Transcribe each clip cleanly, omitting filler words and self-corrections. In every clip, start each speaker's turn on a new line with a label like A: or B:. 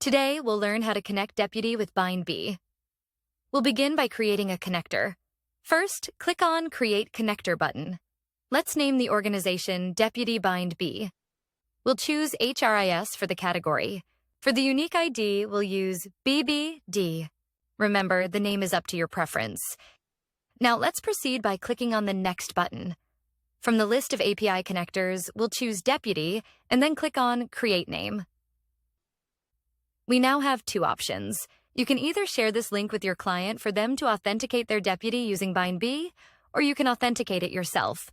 A: Today, we'll learn how to connect Deputy with Bindbee. We'll begin by creating a connector. First, click on Create Connector button. Let's name the organization Deputy Bindbee. We'll choose HRIS for the category. For the unique ID, we'll use BBD. Remember, the name is up to your preference. Now let's proceed by clicking on the Next button. From the list of API connectors, we'll choose Deputy and then click on Create Name. We now have two options. You can either share this link with your client for them to authenticate their Deputy using Bindbee, or you can authenticate it yourself.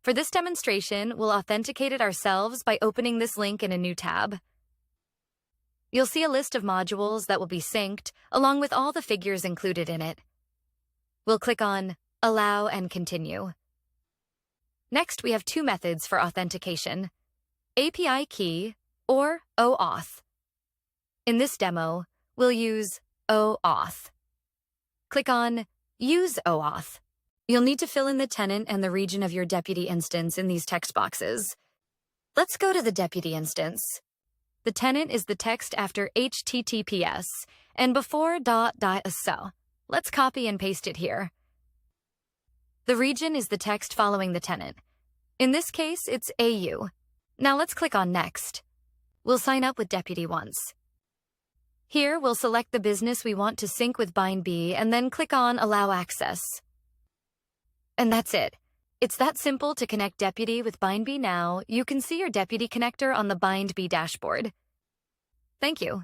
A: For this demonstration, we'll authenticate it ourselves by opening this link in a new tab. You'll see a list of modules that will be synced, along with all the figures included in it. We'll click on Allow and Continue. Next, we have two methods for authentication: API key or OAuth. In this demo, we'll use OAuth. Click on Use OAuth. You'll need to fill in the tenant and the region of your Deputy instance in these text boxes. Let's go to the Deputy instance. The tenant is the text after HTTPS and before .so. Let's copy and paste it here. The region is the text following the tenant. In this case, it's AU. Now let's click on Next. We'll sign up with Deputy once. Here, we'll select the business we want to sync with Bindbee and then click on Allow Access. And that's it. It's that simple to connect Deputy with Bindbee now. You can see your Deputy connector on the Bindbee dashboard. Thank you.